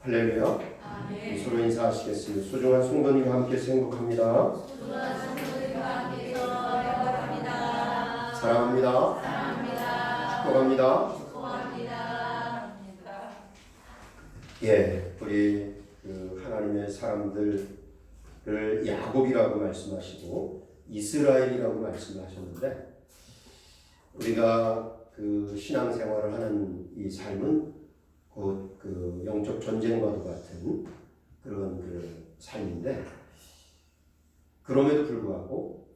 할렐루야. 서로 인사하시겠습니다. 소중한 성도님과 함께해서 행복합니다. 사랑합니다. 축복합니다. 예, 우리 하나님의 사람들을 야곱이라고 말씀하시고 이스라엘이라고 말씀하셨는데, 우리가 그 신앙생활을 하는 이 삶은 곧 그 영적 전쟁과도 같은 그런 그 삶인데, 그럼에도 불구하고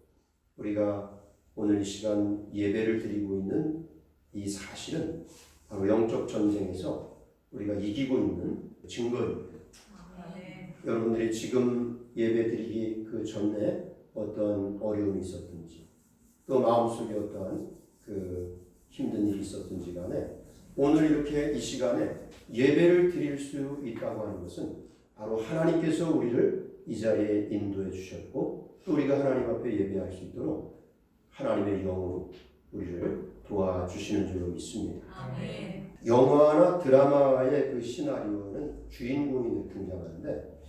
우리가 오늘 이 시간 예배를 드리고 있는 이 사실은 바로 영적 전쟁에서 우리가 이기고 있는 증거입니다. 여러분들이 지금 예배 드리기 그 전에 어떤 어려움이 있었든지, 또 마음속에 어떠한 그 힘든 일이 있었든지 간에 오늘 이렇게 이 시간에 예배를 드릴 수 있다고 하는 것은 바로 하나님께서 우리를 이 자리에 인도해 주셨고, 또 우리가 하나님 앞에 예배할 수 있도록 하나님의 영으로 우리를 도와주시는 줄로 믿습니다. 아멘. 영화나 드라마의 그 시나리오는 주인공이 등장하는데,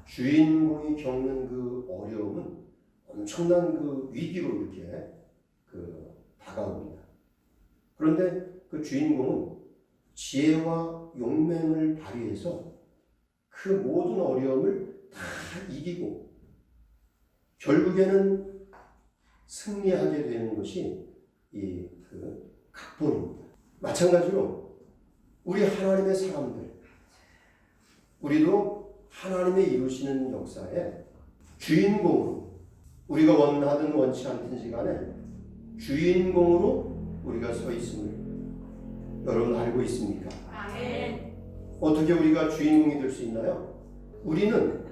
주인공이 겪는 그 어려움은 엄청난 그 위기로 이렇게 다가옵니다. 그런데 그 주인공은 지혜와 용맹을 발휘해서 그 모든 어려움을 다 이기고 결국에는 승리하게 되는 것이 이 각본입니다. 마찬가지로 우리 하나님의 사람들, 우리도 하나님의 이루시는 역사에 주인공으로, 우리가 원하든 원치 않든지 간에 주인공으로 우리가 서 있음을 여러분 알고 있습니까? 아멘. 어떻게 우리가 주인공이 될 수 있나요? 우리는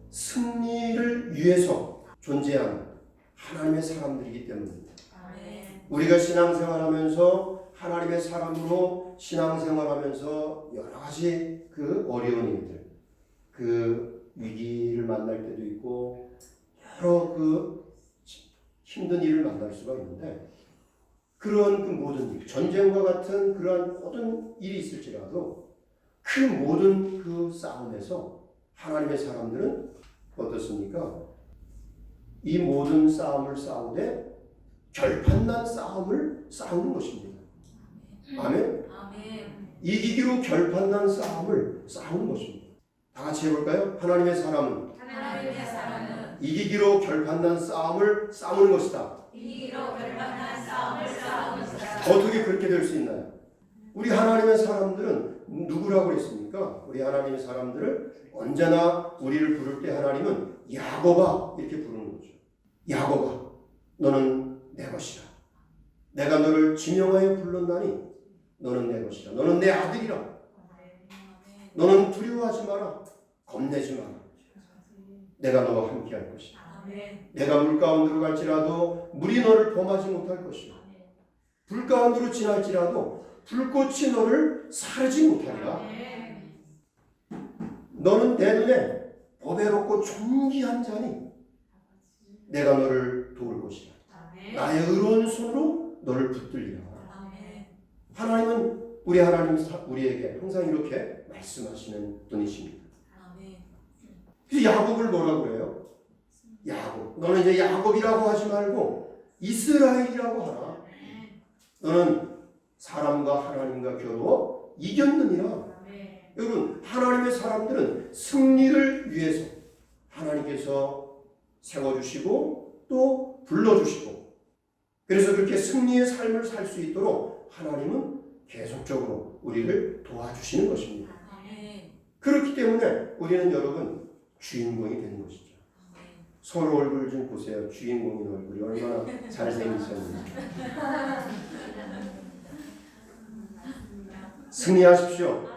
승리를 위해서 존재하는 하나님의 사람들이기 때문입니다. 아멘. 우리가 신앙생활하면서 하나님의 사람으로 신앙생활하면서 여러 가지 그 어려운 일들, 그 위기를 만날 때도 있고 여러 그 힘든 일을 만날 수가 있는데, 그러한 그 모든 일, 전쟁과 같은 그러한 모든 일이 있을지라도 그 모든 그 싸움에서 하나님의 사람들은 어떻습니까? 이 모든 싸움을 싸우되 결판난 싸움을 싸우는 것입니다. 아멘? 아멘. 이기기로 결판난 싸움을 싸우는 것입니다. 다 같이 해볼까요? 하나님의 사람은 이기기로 결판난 싸움을 싸우는 것이다. 이기기로 결판난 싸움을 싸우는 것이다. 어떻게 그렇게 될 수 있나요? 우리 하나님의 사람들은 누구라고 그랬습니까? 우리 하나님의 사람들을 언제나 우리를 부를 때 하나님은 야곱아 이렇게 부르는 거죠. 야곱아, 너는 내 것이라. 내가 너를 지명하여 불렀나니 너는 내 것이라. 너는 내 아들이라. 너는 두려워하지 마라. 겁내지 마라. 내가 너와 함께 할 것이다. 아멘. 내가 물 가운데로 갈지라도 물이 너를 범하지 못할 것이다. 불 가운데로 지날지라도 불꽃이 너를 사르지 못하리라. 아멘. 너는 내 눈에 보배롭고 존귀한 자니 내가 너를 도울 것이라. 아멘. 나의 의로운 손으로 너를 붙들리라. 아멘. 하나님은 우리 하나님 우리에게 항상 이렇게 말씀하시는 분이십니다. 아멘. 그래서 야곱을 뭐라고 그래요? 야곱. 너는 이제 야곱이라고 하지 말고 이스라엘이라고 하라. 너는 사람과 하나님과 겨루어 이겼느니라. 아멘. 여러분, 하나님의 사람들은 승리를 위해서 하나님께서 세워주시고 또 불러주시고, 그래서 그렇게 승리의 삶을 살 수 있도록 하나님은 계속적으로 우리를 도와주시는 것입니다. 아멘. 그렇기 때문에 우리는 여러분 주인공이 되는 것이죠. 서로 얼굴 좀 보세요. 주인공인 얼굴이 얼마나 잘생기셨는지. 승리하십시오.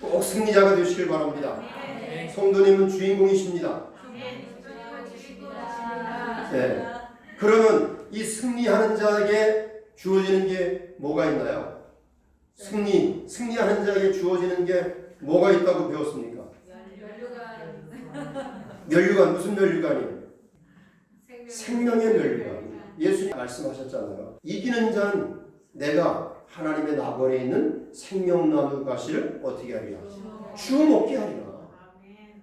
꼭 승리자가 되시길 바랍니다. 성도님은 주인공이십니다. 네. 그러면 이 승리하는 자에게 주어지는 게 뭐가 있나요? 승리하는 자에게 주어지는 게 뭐가 있다고 배웠습니까? 면류관. 무슨 면류관이에요? 생명의 면류관. 예수님 말씀하셨잖아요. 이기는 자는 내가 하나님의 나벌에 있는 생명나무 가시를 어떻게 하리라? 주워 먹게 하리라.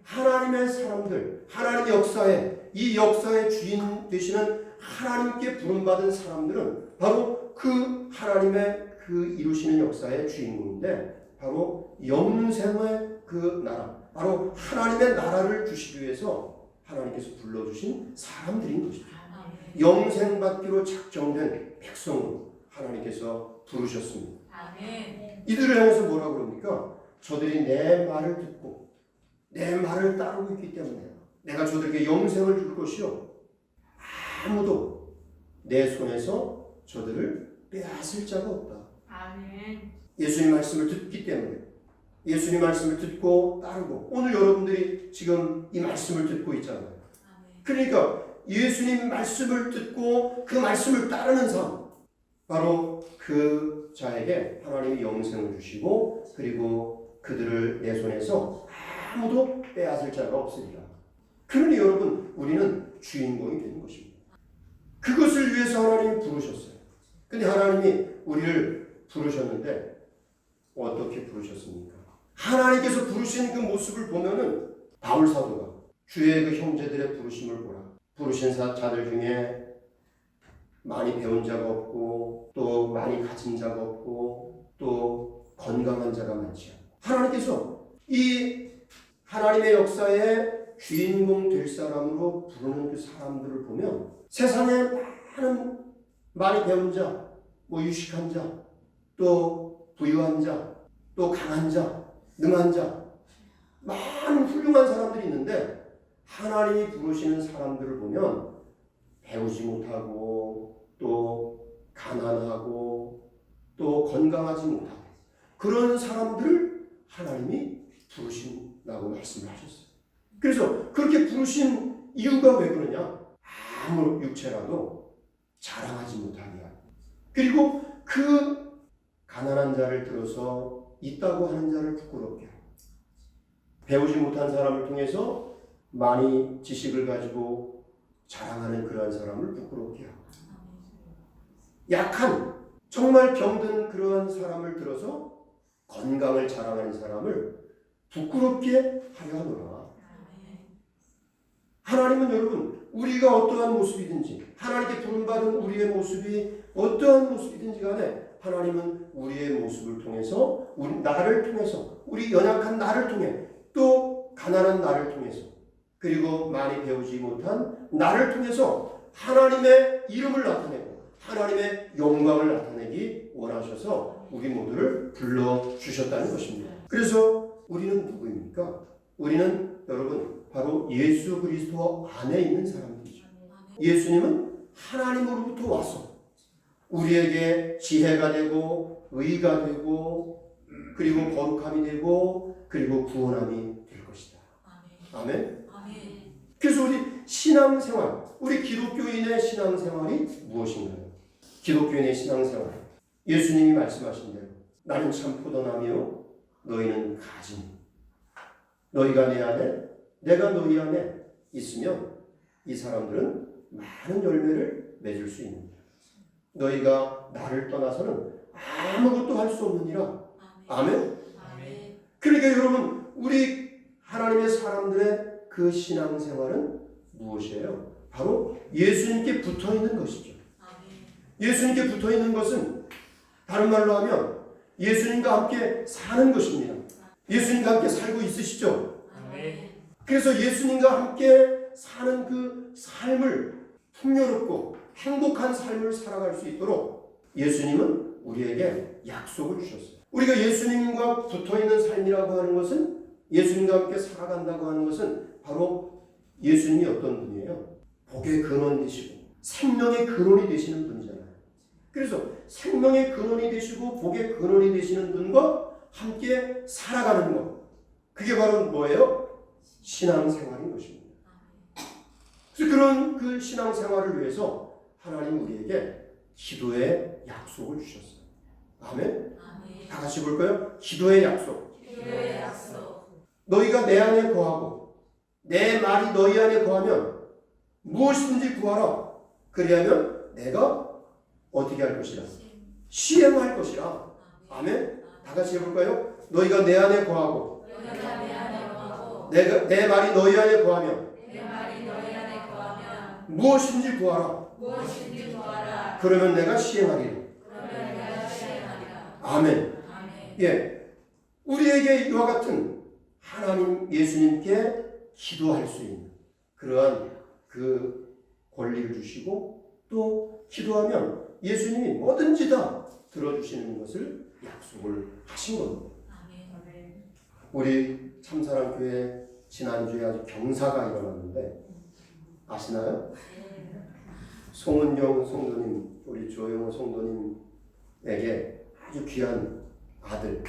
하나님의 사람들, 하나님의 역사에, 이 역사의 주인 되시는 하나님께 부름받은 사람들은 바로 그 하나님의 그 이루시는 역사의 주인공인데, 바로 영생의 그 나라, 바로 하나님의 나라를 주시기 위해서 하나님께서 불러주신 사람들인 것입니다. 영생받기로 작정된 백성으로 하나님께서 부르셨습니다. 이들을 향해서 뭐라고 그럽니까? 저들이 내 말을 듣고 내 말을 따르고 있기 때문에 내가 저들에게 영생을 줄 것이요, 아무도 내 손에서 저들을 빼앗을 자가 없다. 예수님 말씀을 듣기 때문에, 예수님 말씀을 듣고 따르고, 오늘 여러분들이 지금 이 말씀을 듣고 있잖아요. 그러니까 예수님 말씀을 듣고 그 말씀을 따르는 삶, 바로 그 자에게 하나님이 영생을 주시고, 그리고 그들을 내 손에서 아무도 빼앗을 자가 없으리라. 그러니 여러분, 우리는 주인공이 되는 것입니다. 그것을 위해서 하나님이 부르셨어요. 근데 하나님이 우리를 부르셨는데 어떻게 부르셨습니까? 하나님께서 부르신 그 모습을 보면은 바울 사도가 주의 그 형제들의 부르심을 보라. 부르신 자들 중에 많이 배운 자가 없고, 또 많이 가진 자가 없고, 또 건강한 자가 많지 않고, 하나님께서 이 하나님의 역사에 주인공 될 사람으로 부르는 그 사람들을 보면 세상에 많은 많이 배운 자, 뭐 유식한 자, 또 부유한 자, 또 강한 자, 능한 자, 많은 훌륭한 사람들이 있는데, 하나님이 부르시는 사람들을 보면 배우지 못하고, 또 가난하고, 또 건강하지 못하고, 그런 사람들을 하나님이 부르신다고 말씀을 하셨어요. 그래서 그렇게 부르신 이유가 왜 그러냐? 아무 육체라도 자랑하지 못하게 하고, 그리고 그 가난한 자를 들어서 있다고 하는 자를 부끄럽게 하고, 배우지 못한 사람을 통해서 많이 지식을 가지고 자랑하는 그러한 사람을 부끄럽게 하고, 약한, 정말 병든 그러한 사람을 들어서 건강을 자랑하는 사람을 부끄럽게 하려 하노라. 하나님은 여러분, 우리가 어떠한 모습이든지, 하나님께 부름받은 우리의 모습이 어떠한 모습이든지 간에, 하나님은 우리의 모습을 통해서, 나를 통해서, 우리 연약한 나를 통해, 또 가난한 나를 통해서, 그리고 많이 배우지 못한 나를 통해서 하나님의 이름을 나타내고 하나님의 영광을 나타내기 원하셔서 우리 모두를 불러주셨다는 것입니다. 그래서 우리는 누구입니까? 우리는 여러분 바로 예수 그리스도 안에 있는 사람들이죠. 예수님은 하나님으로부터 와서 우리에게 지혜가 되고 의가 되고, 그리고 거룩함이 되고, 그리고 구원함이 될 것이다. 아멘. 그래서 우리 신앙생활, 우리 기독교인의 신앙생활이 무엇인가요? 기독교인의 신앙생활, 예수님이 말씀하신 대로 나는 참 포도나무요 너희는 가지니, 너희가 내 안에 내가 너희 안에 있으면 이 사람들은 많은 열매를 맺을 수 있는, 너희가 나를 떠나서는 아무것도 할 수 없느니라. 아멘. 그러니까 여러분, 우리 하나님의 사람들의 그 신앙생활은 무엇이에요? 바로 예수님께 붙어있는 것이죠. 예수님께 붙어있는 것은 다른 말로 하면 예수님과 함께 사는 것입니다. 예수님과 함께 살고 있으시죠? 그래서 예수님과 함께 사는 그 삶을, 풍요롭고 행복한 삶을 살아갈 수 있도록 예수님은 우리에게 약속을 주셨어요. 우리가 예수님과 붙어있는 삶이라고 하는 것은, 예수님과 함께 살아간다고 하는 것은 바로 예수님이 어떤 분이에요? 복의 근원 되시고 생명의 근원이 되시는 분이잖아요. 그래서 생명의 근원이 되시고 복의 근원이 되시는 분과 함께 살아가는 것, 그게 바로 뭐예요? 신앙생활인 것입니다. 그래서 그런 그 신앙생활을 위해서 하나님 우리에게 기도의 약속을 주셨어요. 아멘. 다 같이 볼까요? 기도의 약속. 너희가 내 안에 거하고 내 말이 너희 안에 거하면 무엇이든지 구하라. 그리하면 내가 어떻게 할 것이라? 시행할 것이라. 아멘. 다 같이 해볼까요? 너희가 내 안에 거하고 너희가 내 안에 거하고 내 말이 너희 안에 거하면 내 말이 너희 안에 거하면 무엇인지 구하라. 무엇인지 구하라. 그러면 내가 시행하리라. 그러면 내가 시행하리라. 아멘. 아멘. 예, 우리에게 이와 같은 하나님 예수님께 기도할 수 있는 그러한 그 권리를 주시고 또 기도하면 예수님이 뭐든지 다 들어주시는 것을 약속을 하신 겁니다. 아멘. 우리 참사랑교회 지난주에 아주 경사가 일어났는데 아시나요? 송은경 성도님, 우리 조영호 성도님에게 아주 귀한 아들,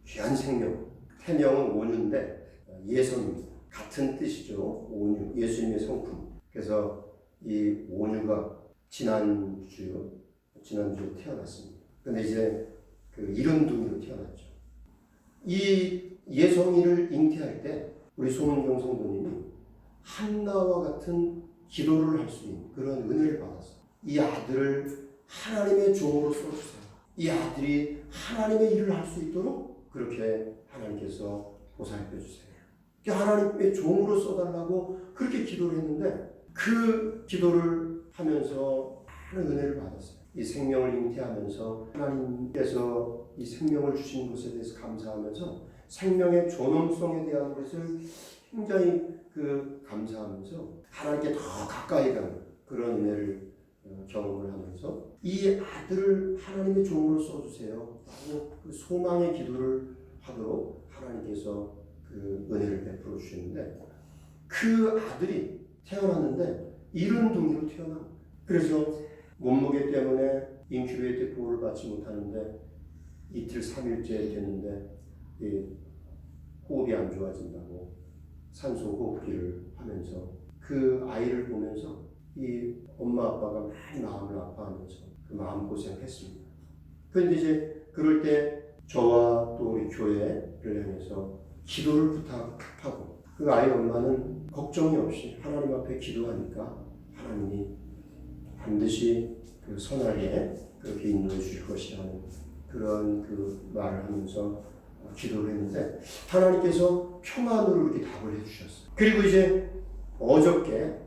귀한 생명, 태명은 온유인데 예성입니다. 같은 뜻이죠. 온유, 예수님의 성품. 그래서 이 온유가 지난주에 태어났습니다. 근데 이제 그 이른둥이로 태어났죠. 이 예성이를 잉태할 때 우리 송은경 성도님이 한나와 같은 기도를 할 수 있는 그런 은혜를 받았어요. 이 아들을 하나님의 종으로 써주세요. 이 아들이 하나님의 일을 할 수 있도록 그렇게 하나님께서 보살펴 주세요. 하나님의 종으로 써달라고 그렇게 기도를 했는데 그 기도를 하면서 많은 은혜를 받았어요. 이 생명을 잉태하면서 하나님께서 이 생명을 주신 것에 대해서 감사하면서 생명의 존엄성에 대한 것을 굉장히 감사하면서 하나님께 더 가까이 가는 그런 은혜를 경험을 하면서 이 아들을 하나님의 종으로 써주세요 하고 그 소망의 기도를 하도록 하나님께서 그 은혜를 베풀어 주시는데 그 아들이 태어났는데 이른둥이로 태어납니다. 그래서 몸무게 때문에 인큐베이터 때 보호를 받지 못하는데 이틀 3일째 됐는데 호흡이 안 좋아진다고 산소 호흡기를 하면서 그 아이를 보면서 이 엄마 아빠가 많이 마음을 아파하면서 그 마음고생했습니다. 그런데 이제 그럴 때 저와 또 우리 교회를 향해서 기도를 부탁하고 그 아이 엄마는 걱정이 없이 하나님 앞에 기도하니까 하나님이 반드시 그 선하게 그렇게 인도해 주실 것이라는 그런 그 말을 하면서 기도를 했는데 하나님께서 평안으로 이렇게 답을 해주셨어요. 그리고 이제 어저께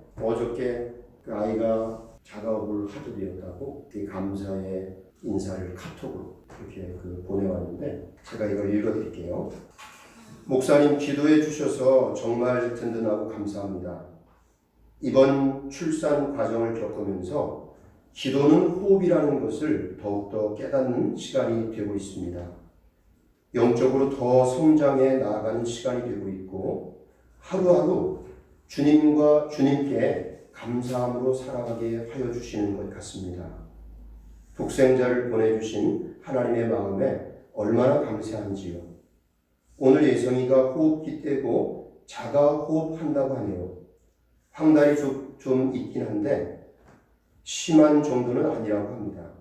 그 아이가 자가업을 하게 되었다고 그 감사의 인사를 카톡으로 그렇게 보내왔는데 제가 이걸 읽어드릴게요. 목사님 기도해 주셔서 정말 든든하고 감사합니다. 이번 출산 과정을 겪으면서 기도는 호흡이라는 것을 더욱더 깨닫는 시간이 되고 있습니다. 영적으로 더 성장해 나아가는 시간이 되고 있고 하루하루 주님께 감사함으로 살아가게 하여 주시는 것 같습니다. 독생자를 보내주신 하나님의 마음에 얼마나 감사한지요. 오늘 예성이가 호흡기 떼고 자가 호흡한다고 하네요. 황달이 좀 있긴 한데 심한 정도는 아니라고 합니다.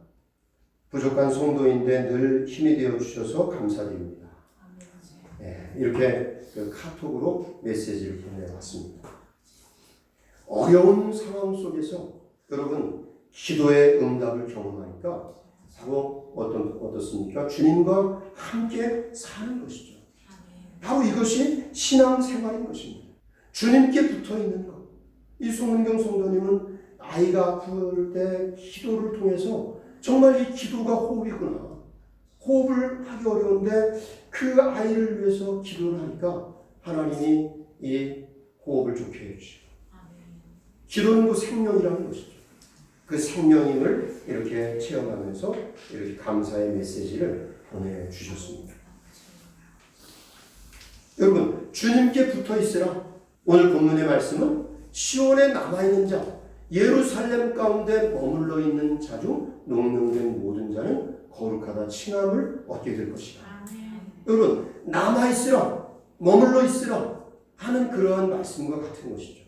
부족한 성도인데 늘 힘이 되어 주셔서 감사드립니다. 네, 이렇게 카톡으로 메시지를 보내왔습니다. 어려운 상황 속에서 여러분 기도의 응답을 경험하니까 바로 어떻습니까? 주님과 함께 사는 것이죠. 바로 이것이 신앙생활인 것입니다. 주님께 붙어있는 것. 이 송은경 성도님은 아이가 아플 때 기도를 통해서 정말 이 기도가 호흡이구나. 호흡을 하기 어려운데 그 아이를 위해서 기도를 하니까 하나님이 이 호흡을 좋게 해주시고 기도는 그 생명이라는 것이죠. 그 생명임을 이렇게 체험하면서 이렇게 감사의 메시지를 보내주셨습니다. 여러분 주님께 붙어있으라. 오늘 본문의 말씀은 시온에 남아있는 자 예루살렘 가운데 머물러 있는 자 중 농명된 모든 자는 거룩하다 칭함을 얻게 될 것이다. 여러분 남아있으라 머물러 있으라 하는 그러한 말씀과 같은 것이죠.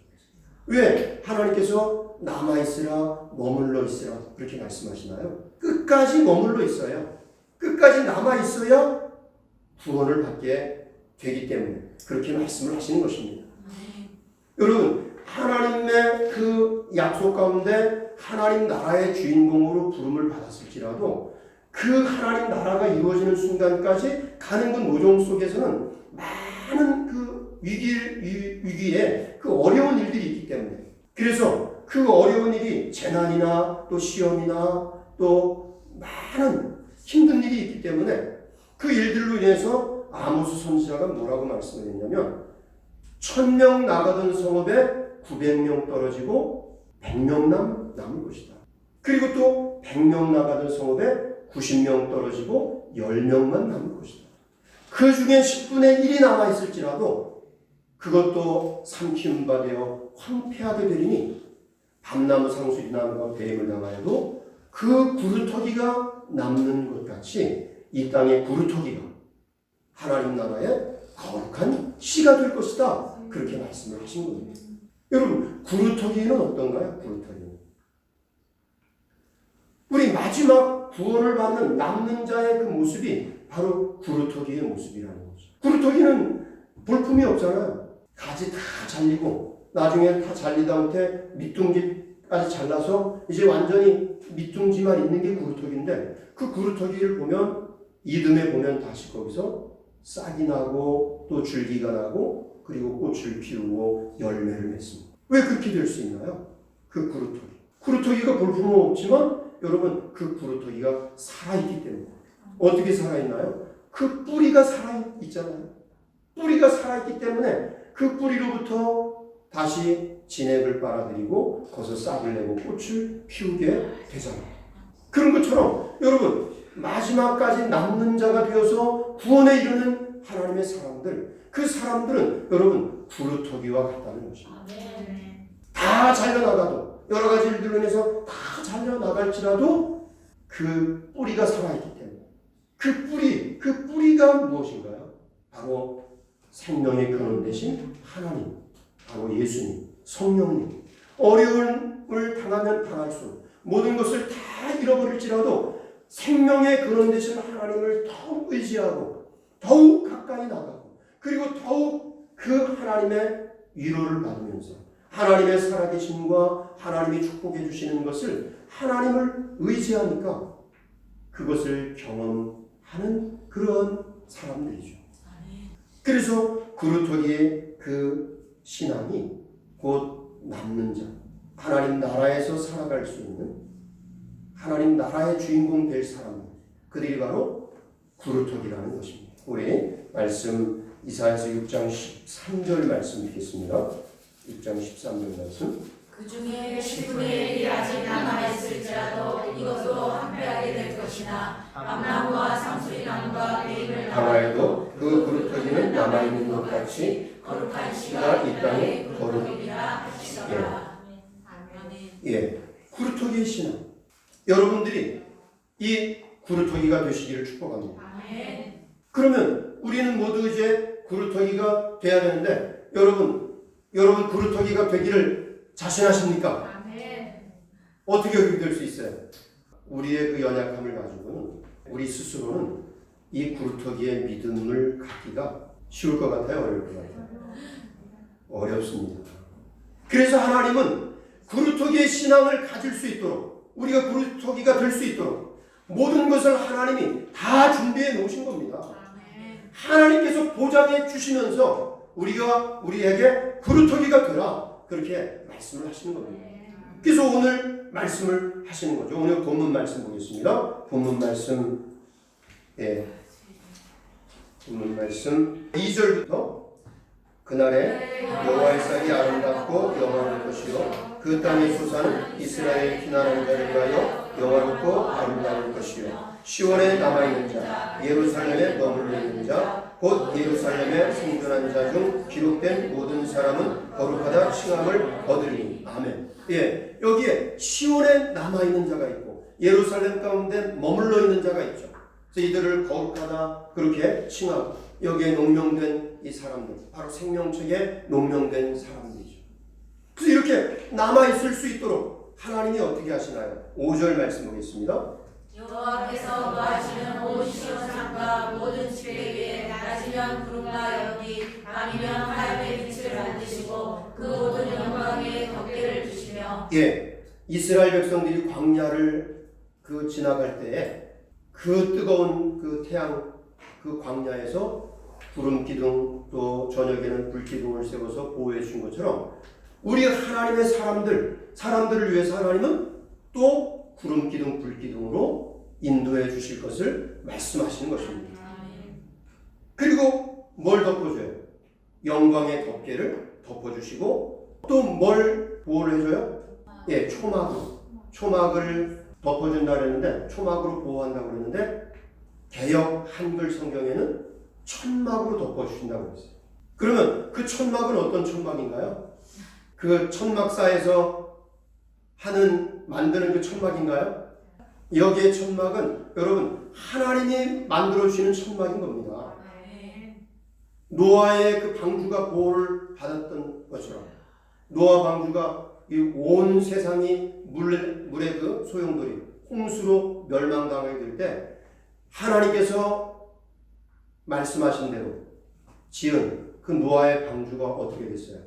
왜 하나님께서 남아있으라 머물러 있으라 그렇게 말씀하시나요? 끝까지 머물러 있어야 끝까지 남아있어야 구원을 받게 되기 때문에 그렇게 말씀을 하시는 것입니다. 여러분 하나님의 그 약속 가운데 하나님 나라의 주인공으로 부름을 받았을지라도 그 하나님 나라가 이루어지는 순간까지 가는 그 노정 속에서는 많은 그 위기에 그 어려운 일들이 있기 때문에, 그래서 그 어려운 일이 재난이나 또 시험이나 또 많은 힘든 일이 있기 때문에 그 일들로 인해서 아모스 선지자가 뭐라고 말씀을 했냐면 1000명 나가던 성읍에 900명 떨어지고 100명 남을 것이다. 그리고 또 100명 나가던 성읍에 90명 떨어지고 10명만 남을 것이다. 그 중에 10분의 1이 남아있을지라도 그것도 삼키는 바 되어 황폐하게 되리니 밤나무 상수리나무가 배임을 당하여도 그 구루터기가 남는 것 같이 이 땅의 구루터기가 하나님 나라의 거룩한 씨가 될 것이다. 그렇게 말씀을 하신 겁니다. 여러분, 구루터기는 어떤가요? 구루터기는 우리 마지막 구원을 받는 남는 자의 그 모습이 바로 구루터기의 모습이라는 거죠. 구루터기는 볼품이 없잖아요. 가지 다 잘리고 나중에 다 잘리다 못해 밑둥지까지 잘라서 이제 완전히 밑둥지만 있는 게 구루터기인데, 그 구루터기를 보면 이듬해 보면 다시 거기서 싹이 나고 또 줄기가 나고 그리고 꽃을 피우고 열매를 맺습니다. 왜 그렇게 될 수 있나요? 그 구루터기가 볼품은 없지만 여러분, 그 구루터기가 살아있기 때문에. 어떻게 살아있나요? 그 뿌리가 살아있잖아요. 뿌리가 살아있기 때문에 그 뿌리로부터 다시 진액을 빨아들이고 거기서 싹을 내고 꽃을 피우게 되잖아요. 그런 것처럼 여러분, 마지막까지 남는 자가 되어서 구원에 이르는 하나님의 사람들, 그 사람들은 여러분 구루터기와 같다는 것입니다. 다 잘려나가도, 여러 가지 일들로 인해서 다 잘려나갈지라도 그 뿌리가 살아있기 때문에, 그 뿌리가 무엇인가요? 바로 생명의 근원 되신 하나님, 바로 예수님, 성령님. 어려움을 당하면 당할수록 모든 것을 다 잃어버릴지라도 생명의 근원 되신 하나님을 더욱 의지하고 더욱 가까이 나가고 그리고 더욱 그 하나님의 위로를 받으면서 하나님의 살아계심과 하나님이 축복해 주시는 것을 하나님을 의지하니까 그것을 경험하는 그런 사람들이죠. 그래서 구루터기의 그 신앙이 곧 남는 자, 하나님 나라에서 살아갈 수 있는 하나님 나라의 주인공 될 사람들, 그들이 바로 구루터기라는 것입니다. 우리 말씀 이사야서 6장 13절 말씀 읽겠습니다. 6장 13절 말씀. 그 중에 10분의 1이 아직 남아있을지라도 이것도 황폐하게 될 것이나 밤나무와 상수리나무가 배임을 당하여도 그 구루터기는 남아있는 것 같이 거룩한 씨가 이 땅에 거룩이라 하시더라. 예, 구루터기의 신앙. 여러분들이 이 구루터기가 되시기를 축복합니다. 아멘. 그러면 우리는 모두 이제 구루터기가 돼야 되는데, 여러분 구루터기가 되기를 자신하십니까? 아멘. 어떻게 그렇게 될 수 있어요? 우리의 그 연약함을 가지고는 우리 스스로는 이 구루터기의 믿음을 갖기가 쉬울 것 같아요? 어려울 것 같아요? 어렵습니다. 그래서 하나님은 구루터기의 신앙을 가질 수 있도록, 우리가 구루터기가 될 수 있도록 모든 것을 하나님이 다 준비해 놓으신 겁니다. 하나님께서 보장해 주시면서 우리에게 구루터기가 되라, 그렇게 말씀을 하시는 겁니다. 그래서 오늘 말씀을 하시는 거죠. 오늘 본문 말씀 보겠습니다. 본문 말씀 2절부터 그날에 여호와의 쌀이 아름답고 영화로울 것이요 그 땅의 소산은 이스라엘 피난한 자를 위하여 영화롭고 아름다울 것이요 시온에 남아있는 자, 예루살렘에 머물러 있는 자, 곧 예루살렘에 생존한 자 중 기록된 모든 사람은 거룩하다 칭함을 얻으리니. 아멘. 예, 여기에 시온에 남아있는 자가 있고 예루살렘 가운데 머물러 있는 자가 있죠. 그래서 이들을 거룩하다 그렇게 칭하고, 여기에 농명된 이 사람들, 바로 생명책에 농명된 사람들이죠. 그래서 이렇게 남아있을 수 있도록 하나님이 어떻게 하시나요? 5절 말씀 보겠습니다. 여호와께서 거하시는 온 시온 산과 모든 지배 위에 낮이면 구름과 연기, 밤이면 하얀의 빛을 만드시고 그 모든 영광에 덮개를 주시며. 예, 이스라엘 백성들이 광야를 지나갈 때에 그 뜨거운 그 태양 그 광야에서 구름 기둥 또 저녁에는 불 기둥을 세워서 보호해 주신 것처럼 우리 하나님의 사람들을 위해서 하나님은 또 구름 기둥 불 기둥으로 인도해 주실 것을 말씀하시는 것입니다. 그리고 뭘 덮어줘요? 영광의 덮개를 덮어주시고 또 뭘 보호를 해줘요? 예, 초막을 덮어준다 그랬는데 초막으로 보호한다고 그랬는데 개역 한글 성경에는 천막으로 덮어주신다고 그랬어요. 그러면 그 천막은 어떤 천막인가요? 그 천막사에서 만드는 그 천막인가요? 여기에 천막은 여러분 하나님이 만들어주시는 천막인 겁니다. 노아의 그 방주가 보호를 받았던 것처럼 노아 방주가 이 온 세상이 물의 그 소용돌이 홍수로 멸망당하게 될 때 하나님께서 말씀하신 대로 지은 그 노아의 방주가 어떻게 됐어요?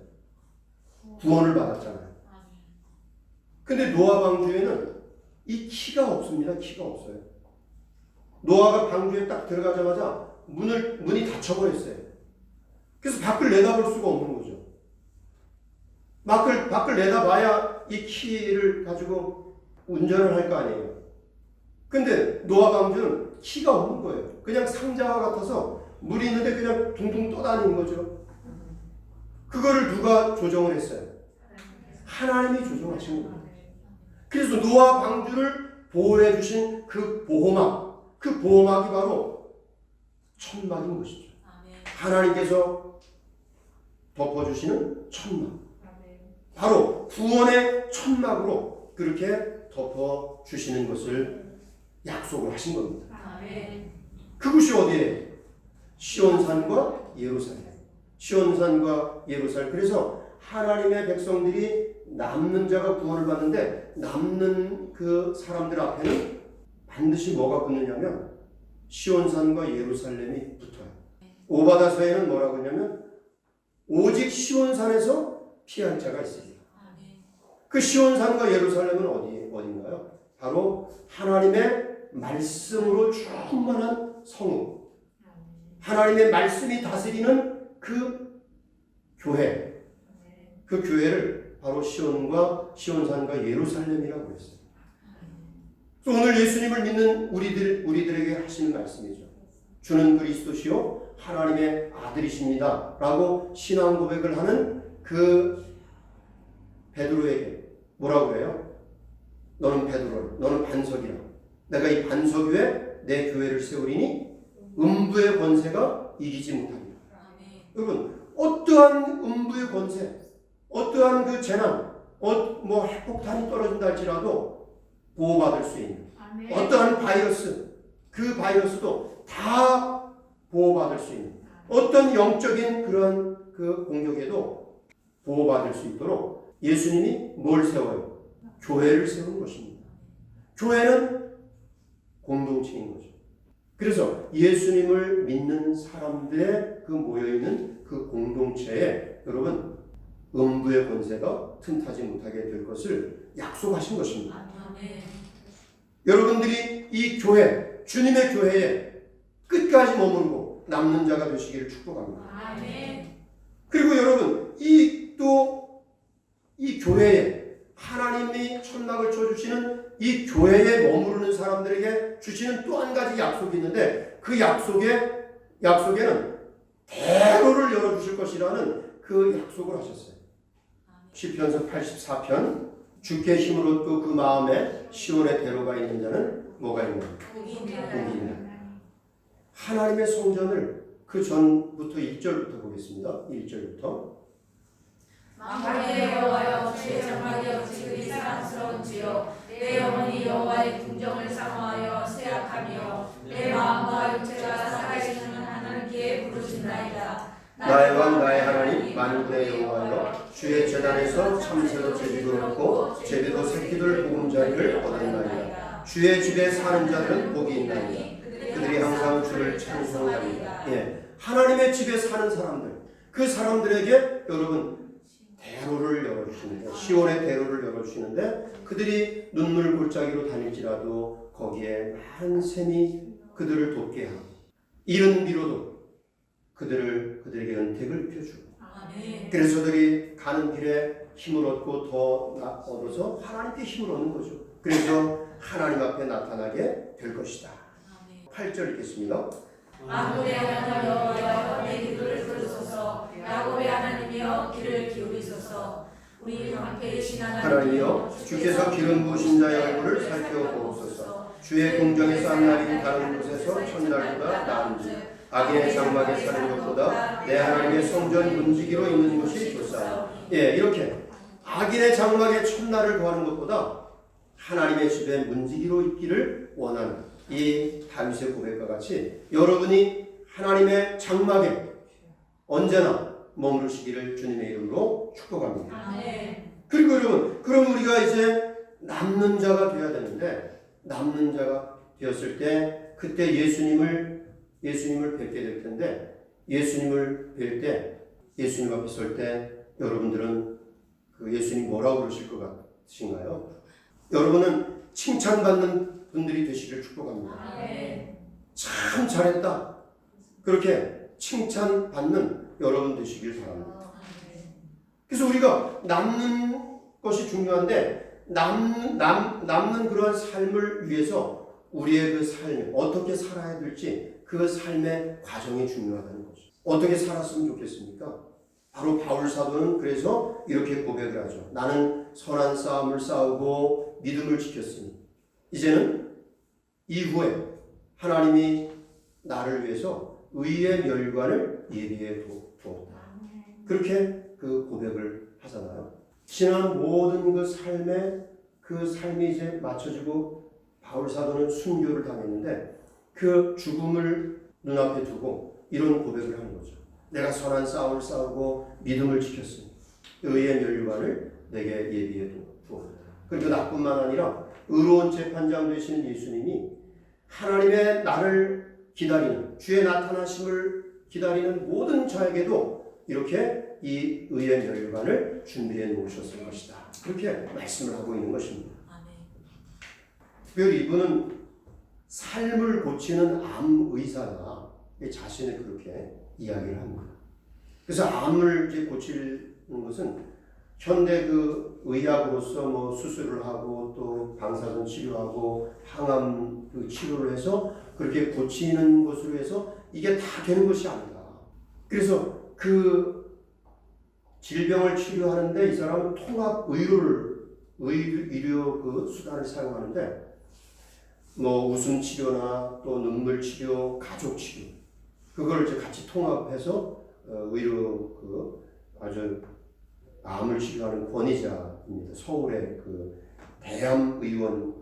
구원을 받았잖아요. 근데 노아 방주에는 이 키가 없습니다. 키가 없어요. 노아가 방주에 딱 들어가자마자 문이 닫혀버렸어요. 그래서 밖을 내다볼 수가 없는 거죠. 밖을 내다봐야 이 키를 가지고 운전을 할 거 아니에요. 근데 노아 방주는 키가 없는 거예요. 그냥 상자와 같아서 물이 있는데 그냥 둥둥 떠다니는 거죠. 그거를 누가 조정을 했어요? 하나님이 조정하신 겁니다. 그래서 노아 방주를 보호해 주신 그 보호막이 바로 천막인 것이죠. 하나님께서 덮어주시는 천막. 바로 구원의 천막으로 그렇게 덮어주시는 것을 약속을 하신 겁니다. 그것이 어디예요? 시온산과 예루살렘. 시온산과 예루살렘. 그래서 하나님의 백성들이 남는 자가 구원을 받는데 남는 그 사람들 앞에는 반드시 뭐가 붙느냐면 시온산과 예루살렘이 붙어요. 오바다서에는 뭐라고 하냐면 오직 시온산에서 피할 자가 있습니다. 그 시온산과 예루살렘은 어딘가요? 바로 하나님의 말씀으로 충만한 성읍. 하나님의 말씀이 다스리는 그 교회. 그 교회를 바로 시온산과 예루살렘이라고 했어요. 오늘 예수님을 믿는 우리들에게 하시는 말씀이죠. 주는 그리스도시요 하나님의 아들이십니다. 라고 신앙 고백을 하는 그 베드로에게 뭐라고 해요? 너는 베드로라. 너는 반석이라. 내가 이 반석 위에 내 교회를 세우리니 음부의 권세가 이기지 못하리라. 여러분 어떠한 음부의 권세, 어떠한 그 재난, 핵폭탄이 떨어진다 할지라도 보호받을 수 있는 어떠한 바이러스, 그 바이러스도 다 보호받을 수 있는 어떤 영적인 그런 그 공격에도 보호받을 수 있도록 예수님이 뭘 세워요? 교회를 세우는 것입니다. 교회는 공동체인 거죠. 그래서 예수님을 믿는 사람들의 그 모여있는 그 공동체에 여러분 음부의 권세가 틈타지 못하게 될 것을 약속하신 것입니다. 여러분들이 이 교회, 주님의 교회에 끝까지 머무르고 남는 자가 되시기를 축복합니다. 그리고 여러분 이 교회에 하나님이 천막을 쳐주시는 이 교회에 머무르는 사람들에게 주시는 또 한 가지 약속이 있는데 그 약속에는 대로를 열어주실 것이라는 그 약속을 하셨어요. 시편서 84편 주께 힘으로 또 그 마음에 시온의 대로가 있는 자는 뭐가 있나요? 복이 있나요? 하나님의 성전을 그 전부터 1절부터 보겠습니다. 1절부터 만군의 여호와여 주의 장막이 어찌 그리 사랑스러운지요. 내 영혼이 여호와의 궁정을 사모하여 쇠약하며 내 마음과 육체가 살아있는 하나님께 부르신다이다. 나의 왕 나의 하나님 만군의 여호와여 주의 제단에서 참새도 제비도 얻고 제비도 새끼들 보금자리를 얻었나이다. 주의 집에 사는 자들은 복이 있나이다. 그들이 항상 주를 찬송하리이다. 예, 하나님의 집에 사는 사람들, 그 사람들에게 여러분 대로를 열어주시는데 시온의 대로를 열어주시는데 그들이 눈물 골짜기로 다닐지라도 거기에 많은 샘이 그들을 돕게 하고 이른 미로도 그들에게 은택을 펴주고 그래서 그들이 가는 길에 힘을 얻고 더 얻어서 하나님께 힘을 얻는 거죠. 그래서 하나님 앞에 나타나게 될 것이다. 8절 읽겠습니다. 만군의 하나님 여호와여 내 기도를 들으소서. 야곱의 하나님이여 귀를 기울이소서. 우리 함께 계신 하나님이여 주께서 기름 부으신 자의 얼굴을 살펴보옵소서. 주의 궁정에서 한 날이 다른 곳에서 천날보다 나은지 악인의 장막에 사는 것보다 내 하나님의 성전 문지기로 있는 것이 좋사오. 예, 이렇게 악인의 장막에 천날을 거하는 것보다 하나님의 집에 문지기로 있기를 원하는 이 다윗의 고백과 같이 여러분이 하나님의 장막에 언제나 머무르시기를 주님의 이름으로 축복합니다. 그리고 여러분, 그럼 우리가 이제 남는 자가 되어야 되는데 남는 자가 되었을 때 그때 예수님을 뵙게 될 텐데 예수님을 뵐 때 예수님 앞에 설 때 여러분들은 그 예수님 뭐라고 그러실 것 같으신가요? 여러분은 칭찬받는 분들이 되시길 축복합니다. 참 잘했다. 그렇게 칭찬받는 여러분 되시길 바랍니다. 그래서 우리가 남는 것이 중요한데 남는 그러한 삶을 위해서 우리의 그 삶 어떻게 살아야 될지 그 삶의 과정이 중요하다는 거죠. 어떻게 살았으면 좋겠습니까? 바로 바울 사도는 그래서 이렇게 고백을 하죠. 나는 선한 싸움을 싸우고 믿음을 지켰으니 이제는 이후에 하나님이 나를 위해서 의의 멸관을 예비해 두었다. 그렇게 그 고백을 하잖아요. 지난 모든 그 삶이 이제 맞춰지고 바울 사도는 순교를 당했는데 그 죽음을 눈앞에 두고 이런 고백을 하는 거죠. 내가 선한 싸움을 싸우고 믿음을 지켰으니 의의 멸관을 내게 예비해 두었다. 그리고 나뿐만 아니라 의로운 재판장 되시는 예수님이 하나님의 나를 기다리는 주의 나타나심을 기다리는 모든 자에게도 이렇게 이 의의 멸관을 준비해 놓으셨을 것이다. 그렇게 말씀을 하고 있는 것입니다. 특별히 이분은 삶을 고치는 암 의사나 자신을 그렇게 이야기를 합니다. 그래서 암을 이제 고치는 것은 현대 그 의학으로서 뭐 수술을 하고 또 방사선 치료하고 항암 그 치료를 해서 그렇게 고치는 것으로 해서 이게 다 되는 것이 아니다. 그래서 그 질병을 치료하는데 이 사람은 통합 의료 그 수단을 사용하는데 뭐 웃음 치료나 또 눈물 치료, 가족 치료 그걸 이제 같이 통합해서 의료 그 아주 암을 치료하는 권위자입니다. 서울의 그 대암 의원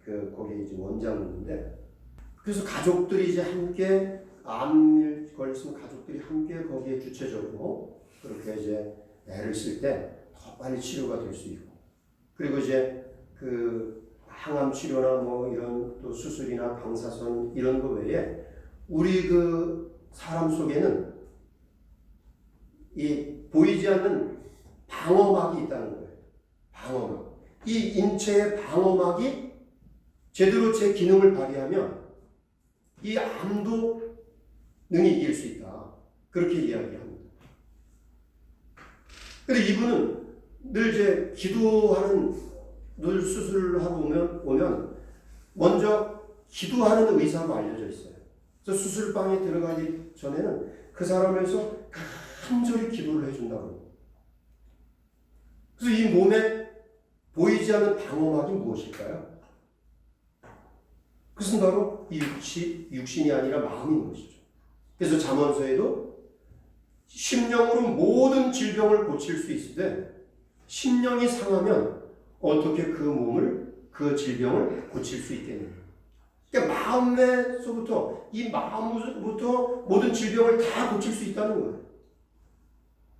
그 거기 이제 원장인데 그래서 가족들이 이제 함께 암을 걸렸으면 가족들이 함께 거기에 주체적으로 그렇게 이제 애를 쓸 때 더 빨리 치료가 될 수 있고 그리고 이제 그 항암 치료나 뭐 이런 또 수술이나 방사선 이런 거 외에 우리 그 사람 속에는 이 보이지 않는 방어막이 있다는 거예요. 방어막. 이 인체의 방어막이 제대로 제 기능을 발휘하면 이 암도 능히 이길 수 있다. 그렇게 이야기합니다. 근데 이분은 늘 이제 늘 수술을 하고 오면 먼저 기도하는 의사로 알려져 있어요. 그래서 수술방에 들어가기 전에는 그 사람에서 간절히 기도를 해준다고. 그래서 이 몸에 보이지 않는 방어막이 무엇일까요? 그것은 바로 이 육신이 아니라 마음인 것이죠. 그래서 잠언서에도 심령으로 모든 질병을 고칠 수 있으되 심령이 상하면 어떻게 그 질병을 고칠 수 있겠느냐. 그러니까 마음에서부터 이 마음부터 모든 질병을 다 고칠 수 있다는 거예요.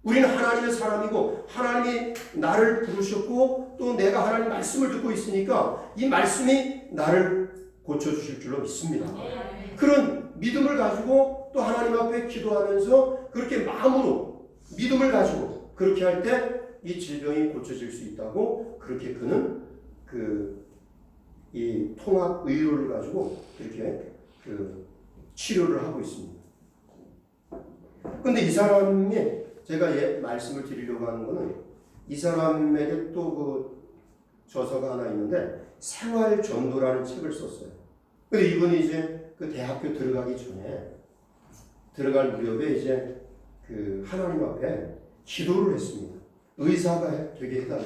우리는 하나님의 사람이고 하나님이 나를 부르셨고 또 내가 하나님 말씀을 듣고 있으니까 이 말씀이 나를 고쳐주실 줄로 믿습니다. 그런 믿음을 가지고 또 하나님 앞에 기도하면서 그렇게 마음으로 믿음을 가지고 그렇게 할 때 이 질병이 고쳐질 수 있다고 그렇게 그는 이 통합 의료를 가지고 이렇게 그 치료를 하고 있습니다. 근데 이 사람이 제가 말씀을 드리려고 하는 거는 이 사람에게 또 그 저서가 하나 있는데 생활 전도라는 책을 썼어요. 근데 이분이 이제 그 대학교 들어가기 전에 들어갈 무렵에 이제 그 하나님 앞에 기도를 했습니다. 의사가 되게 해달라.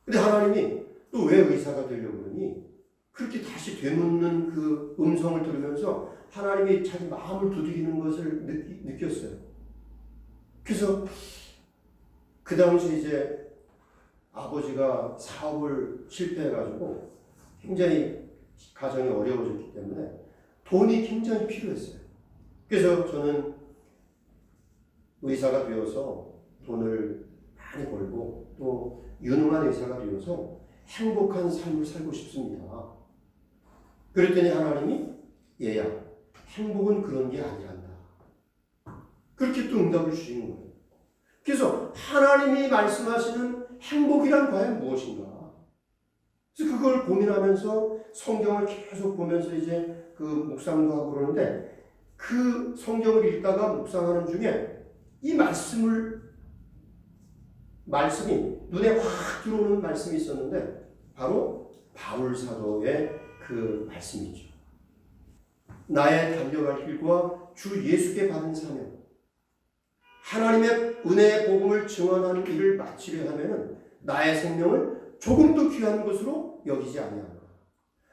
근데 하나님이 또 왜 의사가 되려고 그러니 그렇게 다시 되묻는 그 음성을 들으면서 하나님이 자기 마음을 두드리는 것을 느꼈어요. 그래서 그 당시 이제 아버지가 사업을 실패해가지고 굉장히 가정이 어려워졌기 때문에 돈이 굉장히 필요했어요. 그래서 저는 의사가 되어서 돈을 많이 벌고 또 유능한 의사가 되어서 행복한 삶을 살고 싶습니다. 그랬더니 하나님이 얘야, 행복은 그런 게 아니란다. 그렇게 또 응답을 주시는 거예요. 그래서 하나님이 말씀하시는 행복이란 과연 무엇인가? 그래서 그걸 고민하면서 성경을 계속 보면서 이제 그 묵상도 하고 그러는데 그 성경을 읽다가 묵상하는 중에 이 말씀이 눈에 확 들어오는 말씀이 있었는데 바로 바울 사도의 그 말씀이죠. 나의 달려갈 길과 주 예수께 받은 사명, 하나님의 은혜의 복음을 증언하는 일을 마치려 하면은 나의 생명을 조금도 귀한 것으로 여기지 아니하노라.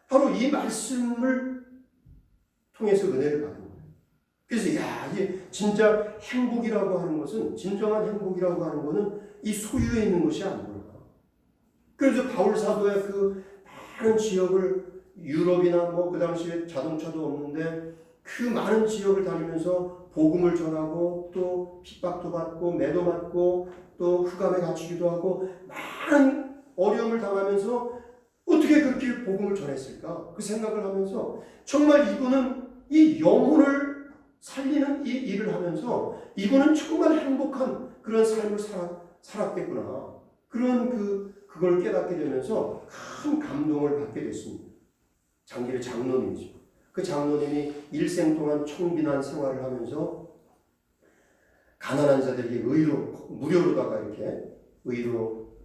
바로 이 말씀을 통해서 은혜를 받은 거예요. 그래서 이게 진짜 행복이라고 하는 것은, 진정한 행복이라고 하는 것은 이 소유에 있는 것이 아니구나. 그래서 바울 사도의 그 많은 지역을, 유럽이나 뭐 그 당시에 자동차도 없는데 그 많은 지역을 다니면서 복음을 전하고 또 핍박도 받고 매도 받고 또 흑암에 갇히기도 하고 많은 어려움을 당하면서 어떻게 그렇게 복음을 전했을까? 그 생각을 하면서 정말 이분은 이 영혼을 살리는 이 일을 하면서 이분은 정말 행복한 그런 삶을 살았겠구나. 그걸 깨닫게 되면서 큰 감동을 받게 됐습니다. 장길의 장로님이죠. 그 장로님이 일생 동안 청빈한 생활을 하면서 가난한 자들에게 무료로다가 이렇게 의로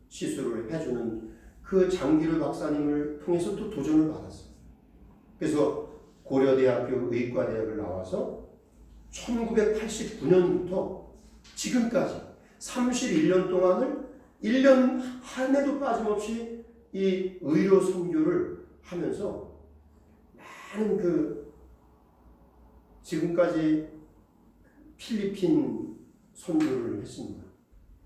시술을 해주는 그 장기를 박사님을 통해서 또 도전을 받았어요. 그래서 고려대학교 의과대학을 나와서 1989년부터 지금까지 31년 동안을 1년 한 해도 빠짐없이 이 의료 선교를 하면서 많은 지금까지 필리핀 선교를 했습니다.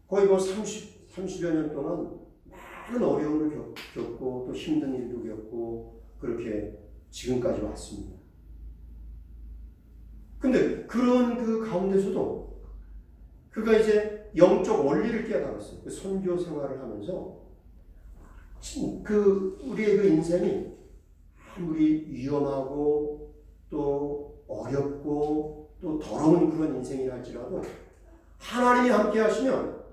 거의 30여 년 동안 많은 어려움을 겪고 또 힘든 일도 겪고 그렇게 지금까지 왔습니다. 근데 그런 그 가운데서도 그가 이제 영적 원리를 깨달았어요. 그 선교 생활을 하면서 우리의 그 인생이 아무리 위험하고 또 어렵고 또 더러운 그런 인생이라 할지라도 하나님이 함께 하시면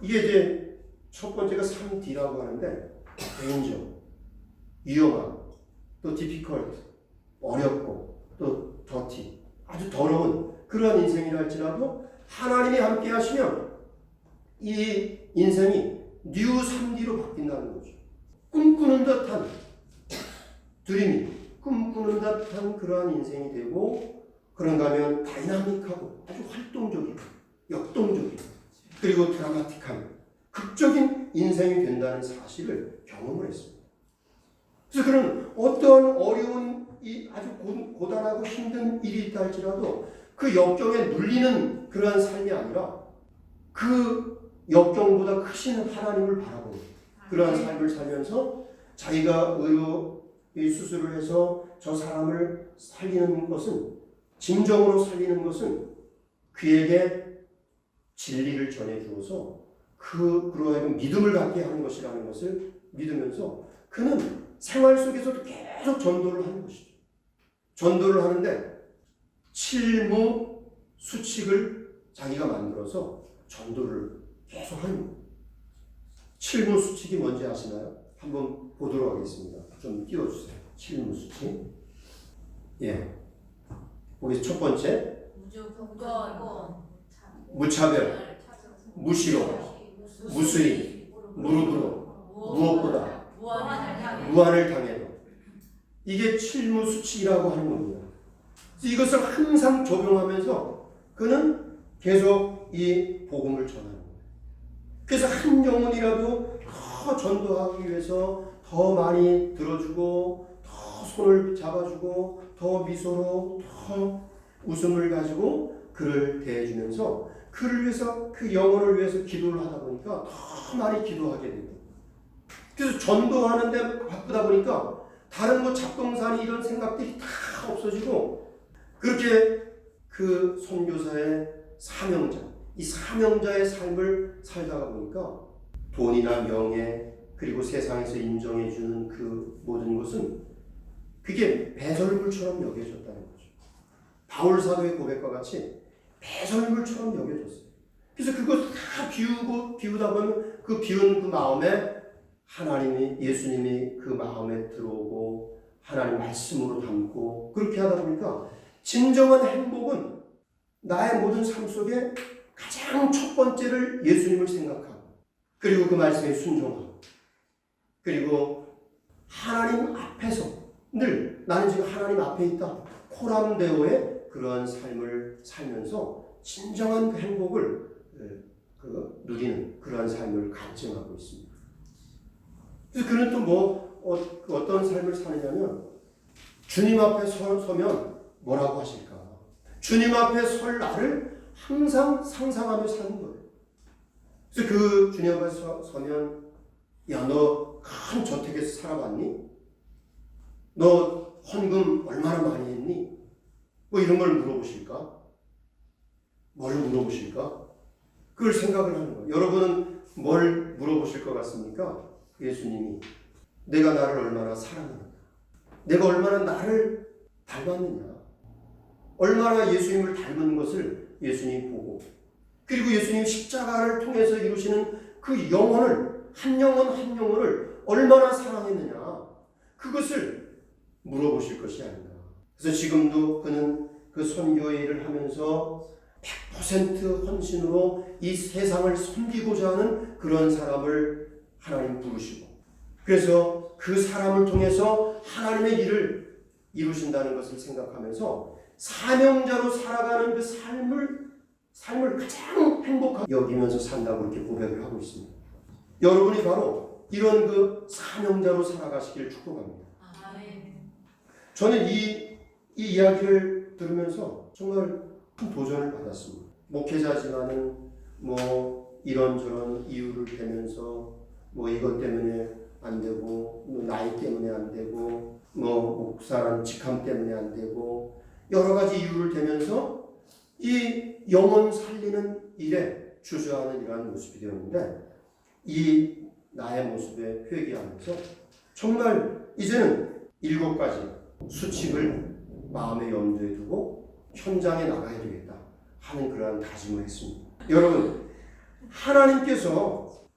이게 이제 첫 번째가 3D라고 하는데 danger, 위험함, 또 difficult, 어렵고 또 dirty, 아주 더러운 그런 인생이라 할지라도 하나님이 함께 하시면 이 인생이 new 3D로 바뀐다는 거죠. 꿈꾸는 듯한 드림이, 꿈꾸는 듯한 그러한 인생이 되고 그런가 하면 다이나믹하고 아주 활동적이고 역동적이고 그리고 드라마틱한 극적인 인생이 된다는 사실을 경험을 했습니다. 그래서 그런 어떤 어려운 아주 고단하고 힘든 일이 있다 할지라도 그 역경에 눌리는 그러한 삶이 아니라 그 역경보다 크신 하나님을 바라보는 그러한 삶을 살면서 자기가 의료 수술을 해서 저 사람을 살리는 것은, 진정으로 살리는 것은 그에게 진리를 전해주어서 그로 믿음을 갖게 하는 것이라는 것을 믿으면서 그는 생활 속에서도 계속 전도를 하는 것이죠. 전도를 하는데 칠무 수칙을 자기가 만들어서 전도를 계속 하는 거예요. 칠무 수칙이 뭔지 아시나요? 한번 보도록 하겠습니다. 좀 띄워주세요. 칠무수치. 예. 우리 첫 번째, 무차별, 무시로, 무수히, 무릎으로, 무엇보다, 무한을 당해도. 이게 칠무수치라고 하는 겁니다. 이것을 항상 적용하면서 그는 계속 이 복음을 전하는 거예요. 그래서 한 영혼이라도 더 전도하기 위해서 더 많이 들어주고, 더 손을 잡아주고, 더 미소로, 더 웃음을 가지고 그를 대해주면서 그를 위해서, 그 영혼을 위해서 기도를 하다 보니까 더 많이 기도하게 되고, 그래서 전도하는데 바쁘다 보니까 다른 뭐 잡동사니 이런 생각들이 다 없어지고, 그렇게 그 선교사의 사명자, 이 사명자의 삶을 살다가 보니까 돈이나 명예, 그리고 세상에서 인정해주는 그 모든 것은 그게 배설물처럼 여겨졌다는 거죠. 바울 사도의 고백과 같이 배설물처럼 여겨졌어요. 그래서 그것 다 비우다 보면 그 비운 그 마음에 하나님이, 예수님이 그 마음에 들어오고 하나님 말씀으로 담고, 그렇게 하다 보니까 진정한 행복은 나의 모든 삶 속에 가장 첫 번째를 예수님을 생각하고, 그리고 그 말씀에 순종하고, 그리고 하나님 앞에서 늘 나는 지금 하나님 앞에 있다, 코람데오의 그러한 삶을 살면서 진정한 그 행복을 누리는 그러한 삶을 간증하고 있습니다. 그래서 그는 또 어떤 삶을 사느냐면, 주님 앞에 서면 뭐라고 하실까? 주님 앞에 설 나를 항상 상상하며 사는 거예요. 그래서 그 주님 앞에 서면, 야, 너 큰 저택에서 살아봤니? 너 헌금 얼마나 많이 했니? 뭐 이런 걸 물어보실까? 뭘 물어보실까? 그걸 생각을 하는 거예요. 여러분은 뭘 물어보실 것 같습니까? 예수님이 내가 나를 얼마나 사랑하는가, 내가 얼마나 나를 닮았느냐, 얼마나 예수님을 닮은 것을 예수님이 보고, 그리고 예수님 십자가를 통해서 이루시는 그 영혼을, 한 영혼 한 영혼을 얼마나 사랑했느냐, 그것을 물어보실 것이 아닌가. 그래서 지금도 그는 그 선교의 일을 하면서 100% 헌신으로 이 세상을 섬기고자 하는 그런 사람을 하나님 부르시고, 그래서 그 사람을 통해서 하나님의 일을 이루신다는 것을 생각하면서 사명자로 살아가는 그 삶을 가장 행복하게 여기면서 산다고 이렇게 고백을 하고 있습니다. 여러분이 바로 이런 그 사명자로 살아가시길 축복합니다. 저는 이 이야기를 들으면서 정말 큰 도전을 받았습니다. 목회자지만은 뭐 이런저런 이유를 대면서 뭐 이것 때문에 안 되고, 뭐 나이 때문에 안 되고, 뭐 목사라는 직함 때문에 안 되고, 여러 가지 이유를 대면서 이 영혼 살리는 일에 주저하는 이러한 모습이 되었는데, 이 나의 모습에 회개하면서 정말 이제는 7가지 수칙을 마음의 염두에 두고 현장에 나가야 되겠다 하는 그러한 다짐을 했습니다. 여러분,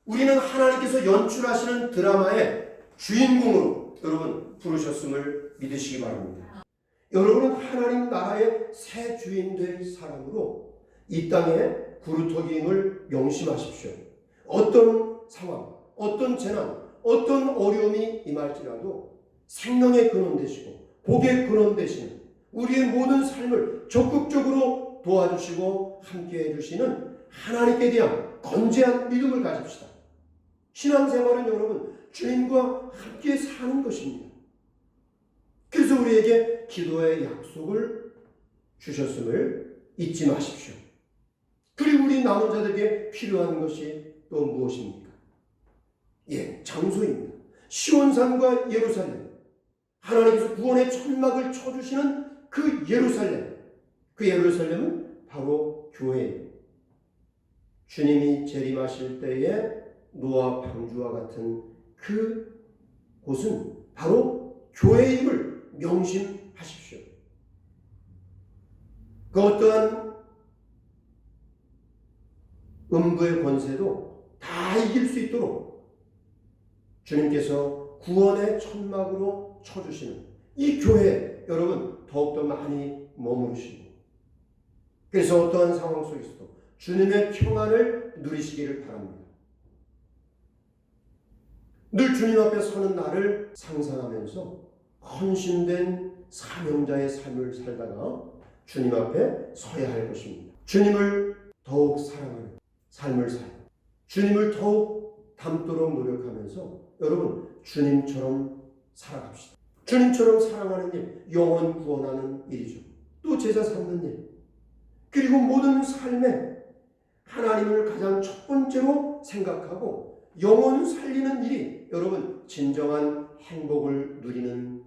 우리는 하나님께서 연출하시는 드라마의 주인공으로 여러분 부르셨음을 믿으시기 바랍니다. 여러분은 하나님 나라의 새 주인 될 사람으로 이 땅에 구루터기임을 명심하십시오. 어떤 상황, 어떤 재난, 어떤 어려움이 임할지라도 생명의 근원 되시고 복의 근원 되시는, 우리의 모든 삶을 적극적으로 도와주시고 함께 해주시는 하나님께 대한 건재한 믿음을 가집시다. 신앙생활은 여러분 주님과 함께 사는 것입니다. 그래서 우리에게 기도의 약속을 주셨음을 잊지 마십시오. 그리고 우리 남은 자들에게 필요한 것이 또 무엇입니까? 장소입니다. 시온산과 예루살렘, 하나님께서 구원의 천막을 쳐주시는 그 예루살렘은 바로 교회예요. 주님이 재림하실 때에 노아 방주와 같은 그 곳은 바로 교회임을 명심하십시오. 그 어떠한 음부의 권세도 다 이길 수 있도록 주님께서 구원의 천막으로 쳐주시는 이 교회 여러분 더욱더 많이 머무르시고, 그래서 어떠한 상황 속에서도 주님의 평안을 누리시기를 바랍니다. 늘 주님 앞에 서는 나를 상상하면서 헌신된 사명자의 삶을 살다가 주님 앞에 서야 할 것입니다. 주님을 더욱 사랑하는 삶을 살고 주님을 더욱 닮도록 노력하면서 여러분 주님처럼 살아갑시다. 주님처럼 사랑하는 일, 영혼 구원하는 일이죠. 또 제자 삼는 일, 그리고 모든 삶에 하나님을 가장 첫 번째로 생각하고 영혼 살리는 일이 여러분 진정한 행복을 누리는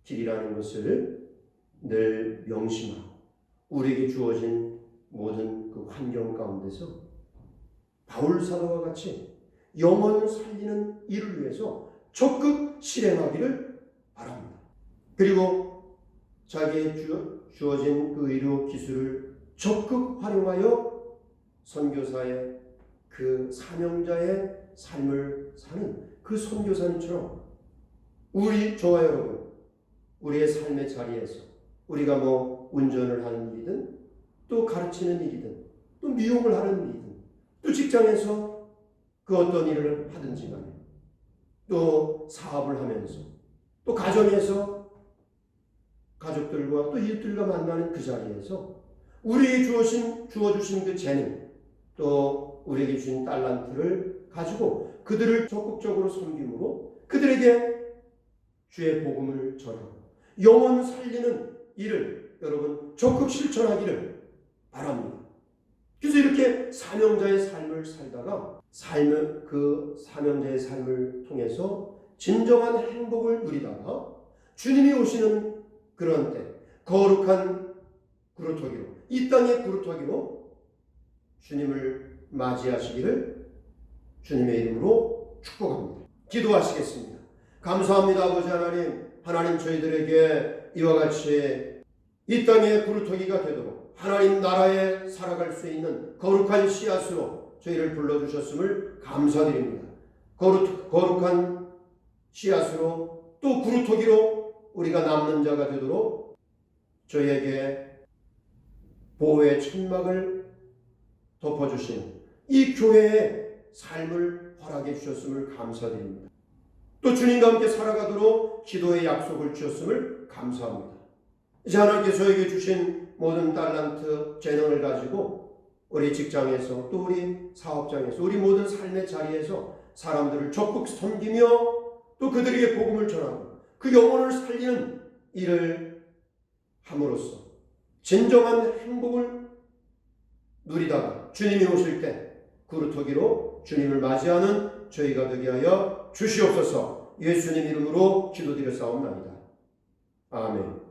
길이라는 것을 늘 명심하고 우리에게 주어진 모든 그 환경 가운데서 바울 사도와 같이 영혼 살리는 일을 위해서 적극 실행하기를 바랍니다. 그리고 자기의 주어진 그 의료 기술을 적극 활용하여 선교사의 그 사명자의 삶을 사는 그 선교사님처럼 저와 여러분 우리의 삶의 자리에서 우리가 뭐 운전을 하는 일이든 또 가르치는 일이든 또 미용을 하는 일이든 또 직장에서 그 어떤 일을 하든지 간에 또 사업을 하면서 또 가정에서 가족들과 또 이웃들과 만나는 그 자리에서 우리에게 주어주신 그 재능 또 우리에게 주신 달란트를 가지고 그들을 적극적으로 섬김으로 그들에게 주의 복음을 전하고 영혼 살리는 일을 여러분 적극 실천하기를 바랍니다. 그래서 이렇게 사명자의 삶을 살다가 그 사명자의 삶을 통해서 진정한 행복을 누리다가 주님이 오시는 그런 때 거룩한 구루터기로 이 땅의 구루터기로 주님을 맞이하시기를 주님의 이름으로 축복합니다. 기도하시겠습니다. 감사합니다. 아버지 하나님, 하나님 저희들에게 이와 같이 이 땅의 구루터기가 되도록 하나님 나라에 살아갈 수 있는 거룩한 씨앗으로 저희를 불러주셨음을 감사드립니다. 거룩한 씨앗으로 또 구루터기로 우리가 남는 자가 되도록 저희에게 보호의 천막을 덮어주신 이 교회의 삶을 허락해 주셨음을 감사드립니다. 또 주님과 함께 살아가도록 기도의 약속을 주셨음을 감사합니다. 이제 하나님께서 저에게 주신 모든 달란트, 재능을 가지고 우리 직장에서 또 우리 사업장에서 우리 모든 삶의 자리에서 사람들을 적극 섬기며 또 그들에게 복음을 전하고 그 영혼을 살리는 일을 함으로써 진정한 행복을 누리다가 주님이 오실 때 구루터기로 주님을 맞이하는 저희가 되게 하여 주시옵소서. 예수님 이름으로 기도드렸사옵나이다. 아멘.